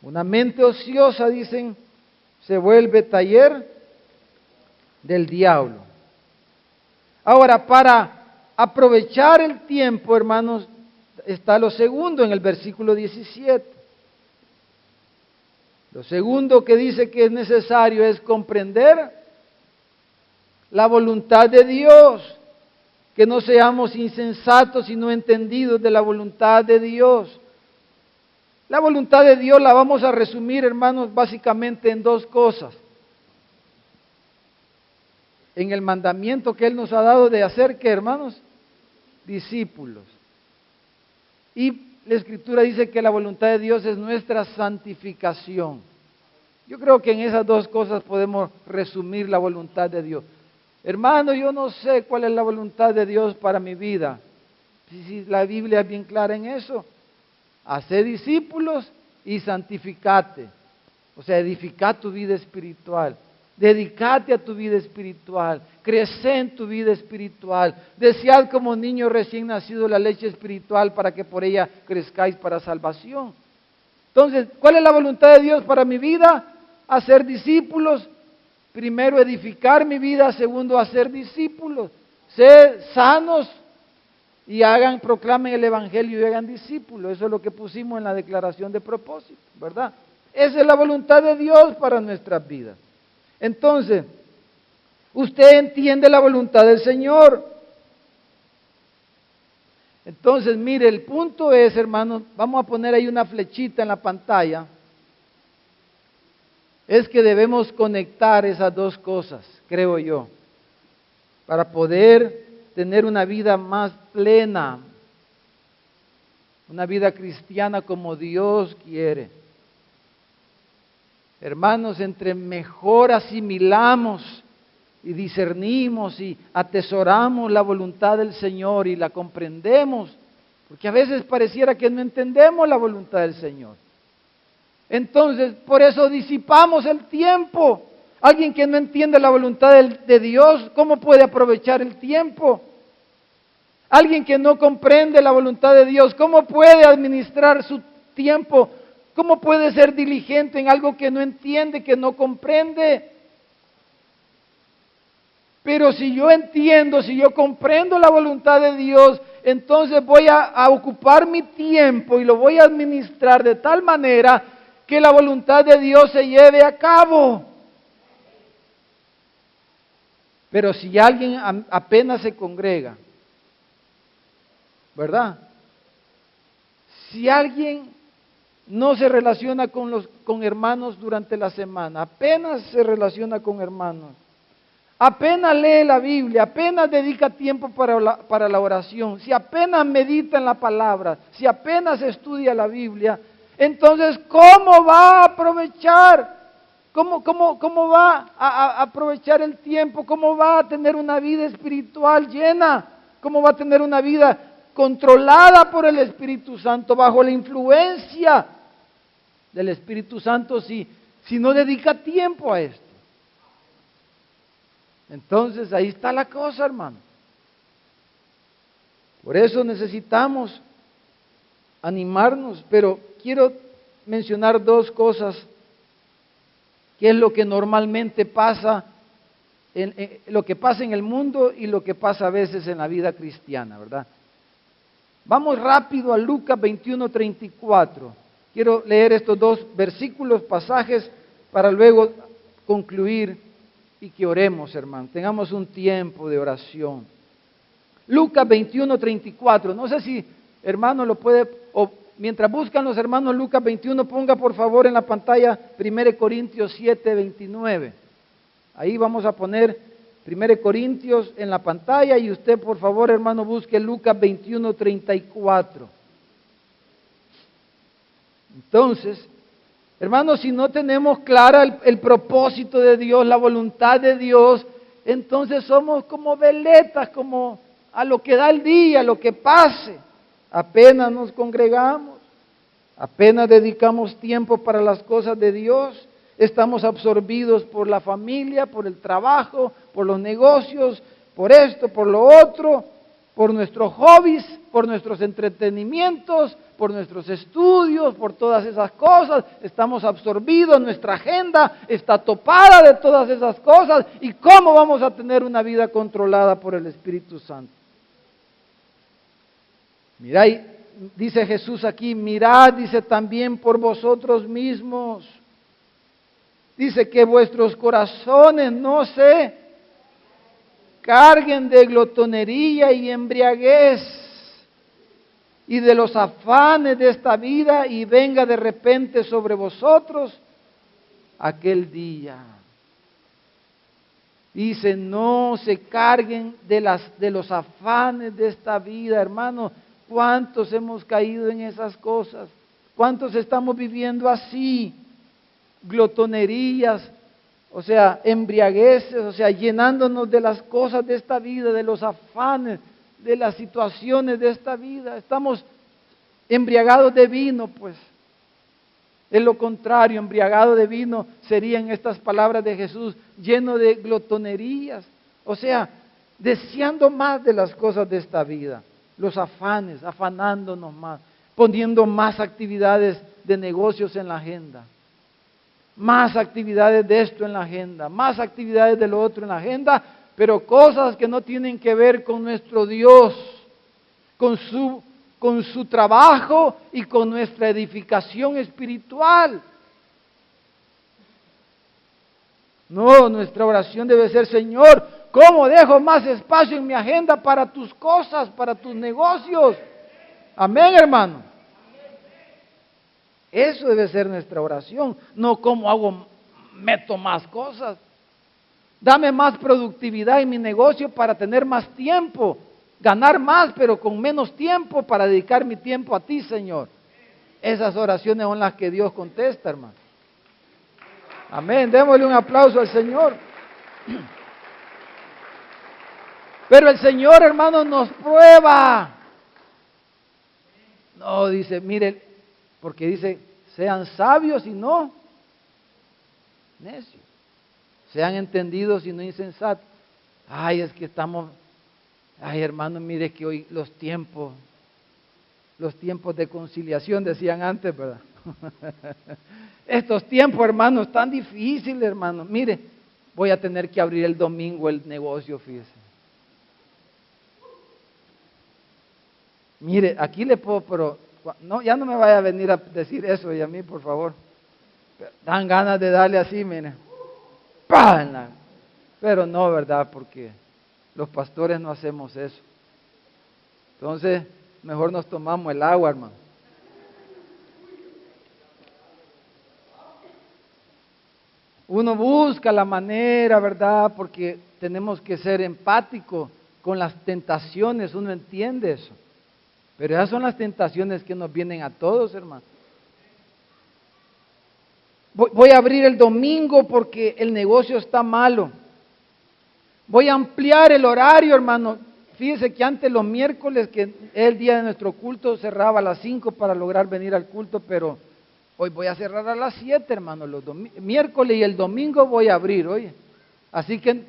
Una mente ociosa, dicen, se vuelve taller del diablo. Ahora, para aprovechar el tiempo, hermanos, está lo segundo en el versículo 17. Lo segundo que dice que es necesario es comprender la voluntad de Dios. Que no seamos insensatos y no entendidos de la voluntad de Dios. La voluntad de Dios la vamos a resumir, hermanos, básicamente en dos cosas. En el mandamiento que Él nos ha dado de hacer, ¿qué, hermanos? Discípulos. Y la Escritura dice que la voluntad de Dios es nuestra santificación. Yo creo que en esas dos cosas podemos resumir la voluntad de Dios. Hermano, yo no sé cuál es la voluntad de Dios para mi vida. Si la Biblia es bien clara en eso. Hacé discípulos y santificate. O sea, edifica tu vida espiritual. Dedicate a tu vida espiritual. Crece en tu vida espiritual. Desead como niño recién nacido la leche espiritual para que por ella crezcáis para salvación. Entonces, ¿cuál es la voluntad de Dios para mi vida? Hacer discípulos. Primero, edificar mi vida. Segundo, hacer discípulos. Ser sanos y proclamen el Evangelio y hagan discípulos. Eso es lo que pusimos en la declaración de propósito, ¿verdad? Esa es la voluntad de Dios para nuestras vidas. Entonces, usted entiende la voluntad del Señor. Entonces, mire, el punto es, hermanos, vamos a poner ahí una flechita en la pantalla. Es que debemos conectar esas dos cosas, creo yo, para poder tener una vida más plena, una vida cristiana como Dios quiere. Hermanos, entre mejor asimilamos y discernimos y atesoramos la voluntad del Señor y la comprendemos, porque a veces pareciera que no entendemos la voluntad del Señor. Entonces, por eso disipamos el tiempo. Alguien que no entiende la voluntad de Dios, ¿cómo puede aprovechar el tiempo? Alguien que no comprende la voluntad de Dios, ¿cómo puede administrar su tiempo? ¿Cómo puede ser diligente en algo que no entiende, que no comprende? Pero si yo entiendo, si yo comprendo la voluntad de Dios, entonces voy a ocupar mi tiempo y lo voy a administrar de tal manera que la voluntad de Dios se lleve a cabo. Pero si alguien apenas se congrega, ¿verdad? Si alguien no se relaciona con hermanos durante la semana, apenas se relaciona con hermanos, apenas lee la Biblia, apenas dedica tiempo para la oración, si apenas medita en la palabra, si apenas estudia la Biblia, entonces, ¿cómo va a aprovechar? ¿Cómo va a aprovechar el tiempo? ¿Cómo va a tener una vida espiritual llena? ¿Cómo va a tener una vida controlada por el Espíritu Santo, bajo la influencia del Espíritu Santo, si no dedica tiempo a esto? Entonces, ahí está la cosa, hermano. Por eso necesitamos animarnos, pero quiero mencionar dos cosas, que es lo que normalmente pasa, lo que pasa en el mundo y lo que pasa a veces en la vida cristiana, ¿verdad? Vamos rápido a Lucas 21:34. Quiero leer estos dos versículos, pasajes, para luego concluir y que oremos, hermano. Tengamos un tiempo de oración. Lucas 21:34. No sé si, hermano, lo puede, o mientras buscan los hermanos Lucas 21, ponga por favor en la pantalla 1 Corintios 7:29. Ahí vamos a poner 1 Corintios en la pantalla y usted, por favor, hermano, busque Lucas 21:34. Entonces, hermanos, si no tenemos clara el propósito de Dios, la voluntad de Dios, entonces somos como veletas, como a lo que da el día, a lo que pase. Apenas nos congregamos, apenas dedicamos tiempo para las cosas de Dios, estamos absorbidos por la familia, por el trabajo, por los negocios, por esto, por lo otro, por nuestros hobbies, por nuestros entretenimientos, por nuestros estudios, por todas esas cosas. Estamos absorbidos, nuestra agenda está topada de todas esas cosas. ¿Y cómo vamos a tener una vida controlada por el Espíritu Santo? Mirad, dice Jesús aquí, mirad, dice también por vosotros mismos. Dice que vuestros corazones no se carguen de glotonería y embriaguez y de los afanes de esta vida y venga de repente sobre vosotros aquel día. Dice, no se carguen de los afanes de esta vida, hermano. ¿Cuántos hemos caído en esas cosas? ¿Cuántos estamos viviendo así? Glotonerías, o sea, embriagueces, o sea, llenándonos de las cosas de esta vida, de los afanes, de las situaciones de esta vida. Estamos embriagados de vino, pues. Es lo contrario, embriagado de vino serían estas palabras de Jesús, lleno de glotonerías, o sea, deseando más de las cosas de esta vida, los afanes, afanándonos más, poniendo más actividades de negocios en la agenda, más actividades de esto en la agenda, más actividades de lo otro en la agenda, pero cosas que no tienen que ver con nuestro Dios, con su trabajo y con nuestra edificación espiritual. No, nuestra oración debe ser, Señor, ¿cómo dejo más espacio en mi agenda para tus cosas, para tus negocios? Amén, hermano. Eso debe ser nuestra oración, no cómo meto más cosas. Dame más productividad en mi negocio para tener más tiempo, ganar más pero con menos tiempo para dedicar mi tiempo a ti, Señor. Esas oraciones son las que Dios contesta, hermano. Amén, démosle un aplauso al Señor. Pero el Señor, hermano, nos prueba. No, dice, mire, porque dice, sean sabios y no necios. Sean entendidos y no insensatos. Ay, es que hermano, mire que hoy los tiempos de conciliación decían antes, ¿verdad? Estos tiempos, hermano, están difíciles, hermano. Mire, voy a tener que abrir el domingo el negocio, fíjese. Mire, aquí le puedo, pero no, ya no me vaya a venir a decir eso y a mí, por favor. Dan ganas de darle así, mire. ¡Pam! Pero no, ¿verdad? Porque los pastores no hacemos eso. Entonces, mejor nos tomamos el agua, hermano. Uno busca la manera, ¿verdad? Porque tenemos que ser empáticos con las tentaciones, uno entiende eso. Pero esas son las tentaciones que nos vienen a todos, hermano. Voy a abrir el domingo porque el negocio está malo. Voy a ampliar el horario, hermano. Fíjese que antes los miércoles, que es el día de nuestro culto, cerraba a las 5 para lograr venir al culto, pero hoy voy a cerrar a las 7, hermano. Los miércoles y el domingo voy a abrir, oye. Así que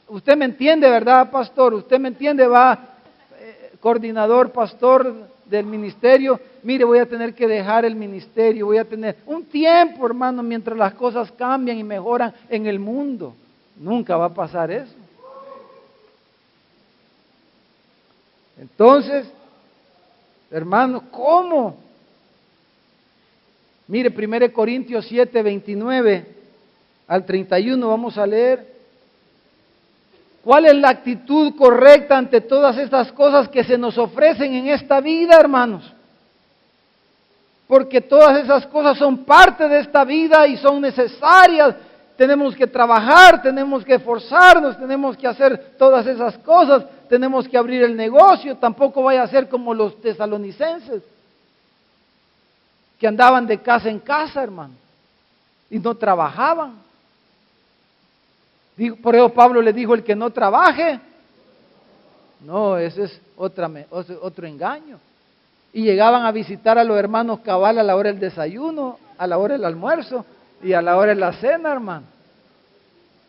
usted me entiende, ¿verdad, pastor? Usted me entiende, va, coordinador, pastor del ministerio. Mire, voy a tener que dejar el ministerio, voy a tener un tiempo, hermano, mientras las cosas cambian y mejoran en el mundo. Nunca va a pasar eso. Entonces, hermano, ¿cómo? Mire, 1 Corintios 7, 29 al 31, vamos a leer. ¿Cuál es la actitud correcta ante todas estas cosas que se nos ofrecen en esta vida, hermanos? Porque todas esas cosas son parte de esta vida y son necesarias, tenemos que trabajar, tenemos que esforzarnos, tenemos que hacer todas esas cosas, tenemos que abrir el negocio. Tampoco vaya a ser como los tesalonicenses, que andaban de casa en casa, hermano, y no trabajaban. Por eso Pablo le dijo, el que no trabaje, no, ese es otro engaño. Y llegaban a visitar a los hermanos cabal a la hora del desayuno, a la hora del almuerzo y a la hora de la cena, hermano.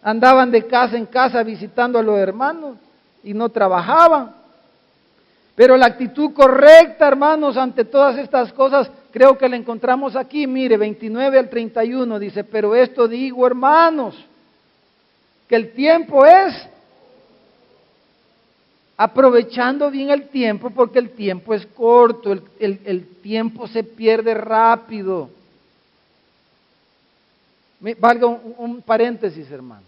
Andaban de casa en casa visitando a los hermanos y no trabajaban. Pero la actitud correcta, hermanos, ante todas estas cosas, creo que la encontramos aquí. Mire, 29 al 31 dice, pero esto digo, hermanos, que el tiempo es, aprovechando bien el tiempo, porque el tiempo es corto, el tiempo se pierde rápido. Valga un paréntesis, hermano.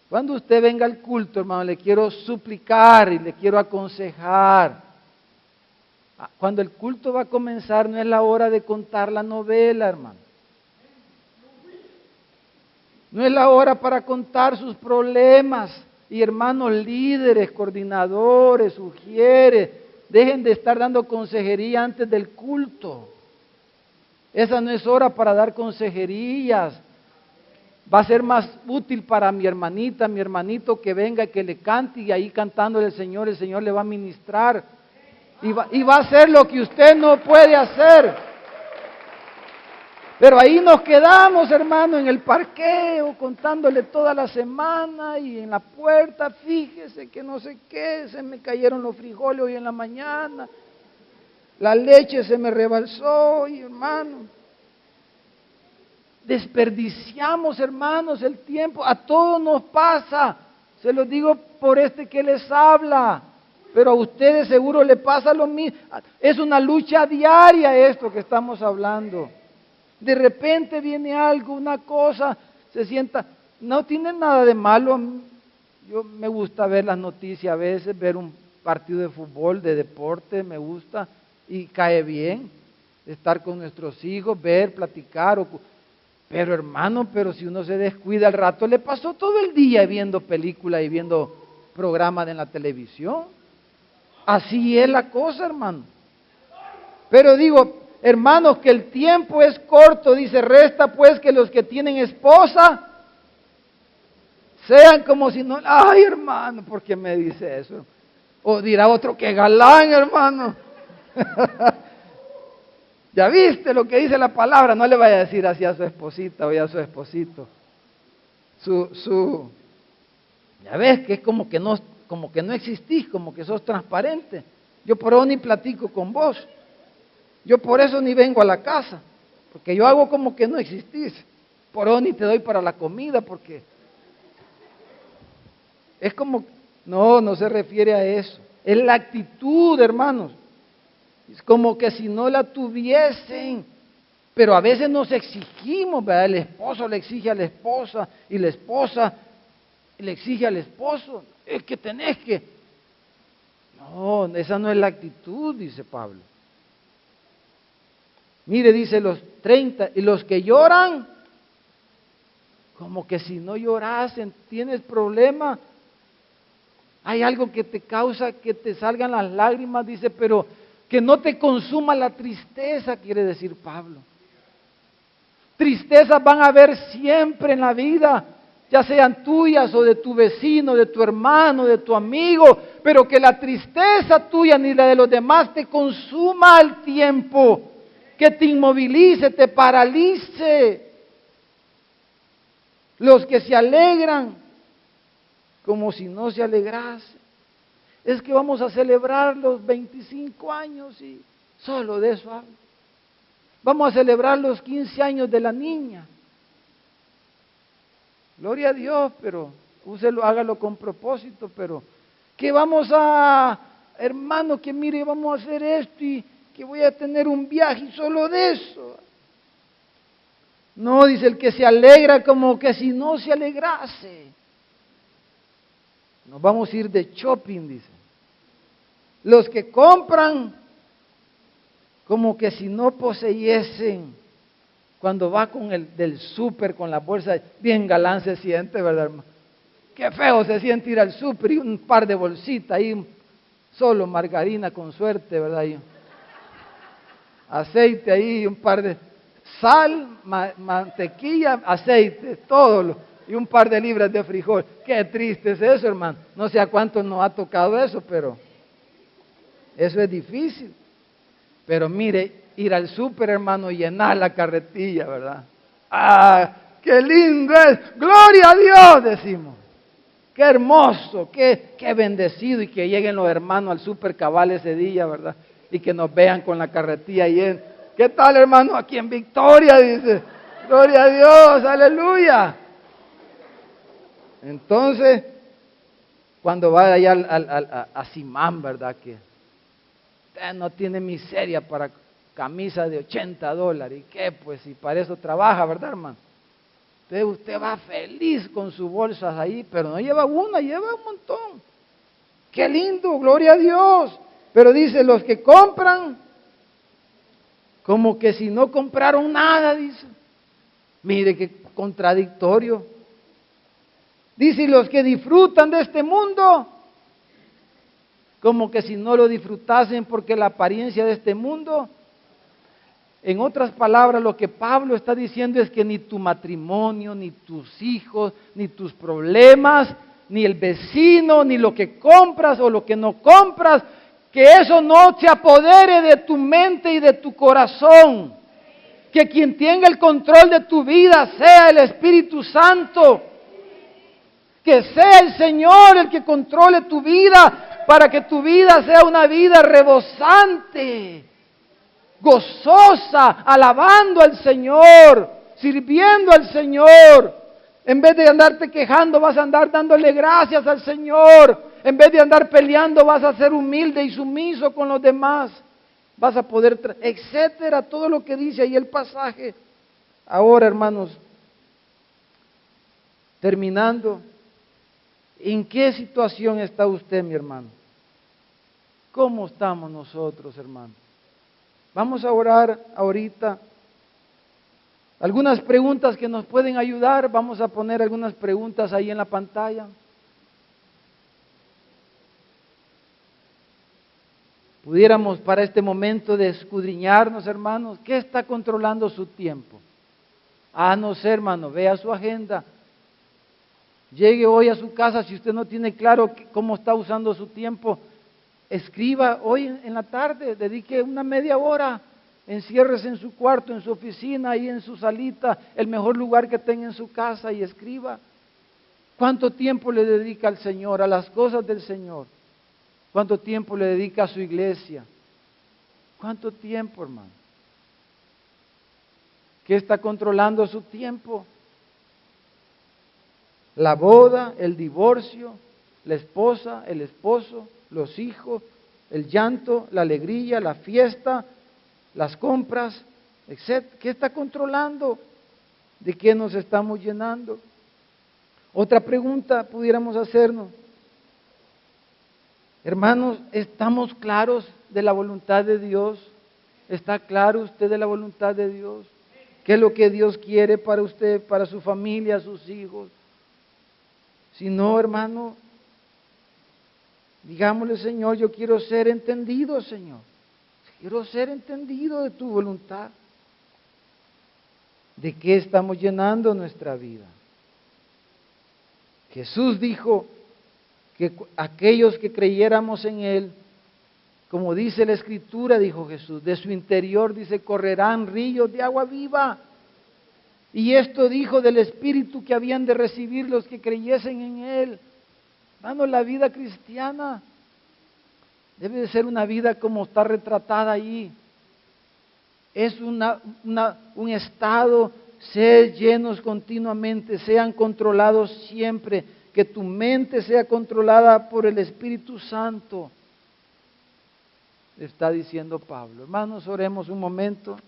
Cuando usted venga al culto, hermano, le quiero suplicar y le quiero aconsejar. Cuando el culto va a comenzar, no es la hora de contar la novela, hermano. No es la hora para contar sus problemas. Y hermanos líderes, coordinadores, sugieres, dejen de estar dando consejería antes del culto. Esa no es hora para dar consejerías. Va a ser más útil para mi hermanita, mi hermanito que venga, que le cante y ahí cantándole al Señor, el Señor le va a ministrar. Y va a hacer lo que usted no puede hacer. Pero ahí nos quedamos, hermano, en el parqueo, contándole toda la semana y en la puerta, fíjese que no sé qué, se me cayeron los frijoles hoy en la mañana, la leche se me rebalsó, y hermano, desperdiciamos, hermanos, el tiempo. A todos nos pasa, se los digo por este que les habla, pero a ustedes seguro le pasa lo mismo. Es una lucha diaria esto que estamos hablando. De repente viene algo, una cosa, se sienta, no tiene nada de malo. Yo me gusta ver las noticias a veces, ver un partido de fútbol, de deporte, me gusta y cae bien estar con nuestros hijos, ver, platicar. Pero hermano, pero si uno se descuida al rato, le pasó todo el día viendo películas y viendo programas en la televisión. Así es la cosa, hermano. Pero digo, hermanos, que el tiempo es corto, dice, resta pues que los que tienen esposa sean como si no, ay hermano, ¿por qué me dice eso? O dirá otro, que galán, hermano. Ya viste lo que dice la palabra, no le vaya a decir así a su esposita o a su esposito. Ya ves que es como que no existís, como que sos transparente. Yo por eso ni platico con vos. Yo por eso ni vengo a la casa, porque yo hago como que no existís. Por eso ni te doy para la comida, porque es como, no se refiere a eso. Es la actitud, hermanos. Es como que si no la tuviesen. Pero a veces nos exigimos, ¿verdad? El esposo le exige a la esposa y la esposa le exige al esposo. Es que tenés que. No, esa no es la actitud, dice Pablo. Mire, dice los 30, y los que lloran, como que si no llorasen, tienes problema, hay algo que te causa que te salgan las lágrimas, dice, pero que no te consuma la tristeza, quiere decir Pablo. Tristezas van a haber siempre en la vida, ya sean tuyas o de tu vecino, de tu hermano, de tu amigo, pero que la tristeza tuya ni la de los demás te consuma el tiempo, que te inmovilice, te paralice. Los que se alegran como si no se alegrase. Es que vamos a celebrar los 25 años y solo de eso hablo. Vamos a celebrar los 15 años de la niña. Gloria a Dios, pero úselo, hágalo con propósito, pero que vamos a, hermano, que mire, vamos a hacer esto y que voy a tener un viaje y solo de eso. No, dice el que se alegra como que si no se alegrase. Nos vamos a ir de shopping, dice. Los que compran como que si no poseyesen. Cuando va con el del súper, con la bolsa, bien galán se siente, ¿verdad, hermano? Qué feo se siente ir al súper y un par de bolsitas ahí, solo margarina con suerte, ¿verdad? Y aceite ahí, un par de sal, mantequilla, aceite, y un par de libras de frijol. Qué triste es eso, hermano. No sé a cuántos nos ha tocado eso, pero eso es difícil. Pero mire, ir al súper, hermano, y llenar la carretilla, ¿verdad? ¡Ah, qué lindo es! ¡Gloria a Dios!, decimos. ¡Qué hermoso! ¡Qué bendecido! Y que lleguen los hermanos al súper cabal ese día, ¿verdad? Y que nos vean con la carretilla llena. ¿Qué tal, hermano? Aquí en Victoria, dice. ¡Gloria a Dios! ¡Aleluya! Entonces, cuando va allá a Simán, ¿verdad? Que usted no tiene miseria para camisa de $80. ¿Y qué? Pues si para eso trabaja, ¿verdad, hermano? Entonces usted va feliz con sus bolsas ahí, pero no lleva una, lleva un montón. ¡Qué lindo! ¡Gloria a Dios! Pero dice, los que compran, como que si no compraron nada, dice. Mire qué contradictorio. Dice, y los que disfrutan de este mundo, como que si no lo disfrutasen porque la apariencia de este mundo. En otras palabras, lo que Pablo está diciendo es que ni tu matrimonio, ni tus hijos, ni tus problemas, ni el vecino, ni lo que compras o lo que no compras, que eso no se apodere de tu mente y de tu corazón. Que quien tenga el control de tu vida sea el Espíritu Santo. Que sea el Señor el que controle tu vida para que tu vida sea una vida rebosante, gozosa, alabando al Señor, sirviendo al Señor. En vez de andarte quejando, vas a andar dándole gracias al Señor. En vez de andar peleando, vas a ser humilde y sumiso con los demás. Vas a poder, etcétera, todo lo que dice ahí el pasaje. Ahora, hermanos, terminando, ¿en qué situación está usted, mi hermano? ¿Cómo estamos nosotros, hermano? Vamos a orar ahorita. Algunas preguntas que nos pueden ayudar. Vamos a poner algunas preguntas ahí en la pantalla. Pudiéramos para este momento de escudriñarnos, hermanos, ¿qué está controlando su tiempo? No sé, hermano, vea su agenda. Llegue hoy a su casa, si usted no tiene claro cómo está usando su tiempo, escriba hoy en la tarde, dedique una media hora, enciérrese en su cuarto, en su oficina, ahí en su salita, el mejor lugar que tenga en su casa y escriba. ¿Cuánto tiempo le dedica al Señor, a las cosas del Señor? ¿Cuánto tiempo le dedica a su iglesia? ¿Cuánto tiempo, hermano? ¿Qué está controlando su tiempo? La boda, el divorcio, la esposa, el esposo, los hijos, el llanto, la alegría, la fiesta, las compras, etc. ¿Qué está controlando? ¿De qué nos estamos llenando? Otra pregunta pudiéramos hacernos. Hermanos, ¿estamos claros de la voluntad de Dios? ¿Está claro usted de la voluntad de Dios? ¿Qué es lo que Dios quiere para usted, para su familia, sus hijos? Si no, hermano, digámosle, Señor, yo quiero ser entendido, Señor. Quiero ser entendido de tu voluntad. ¿De qué estamos llenando nuestra vida? Jesús dijo que aquellos que creyéramos en Él, como dice la Escritura, dijo Jesús, de su interior, dice, correrán ríos de agua viva. Y esto dijo del Espíritu que habían de recibir los que creyesen en Él. Hermano, la vida cristiana debe de ser una vida como está retratada ahí. Es un estado, ser llenos continuamente, sean controlados siempre, que tu mente sea controlada por el Espíritu Santo. Está diciendo Pablo. Hermanos, oremos un momento.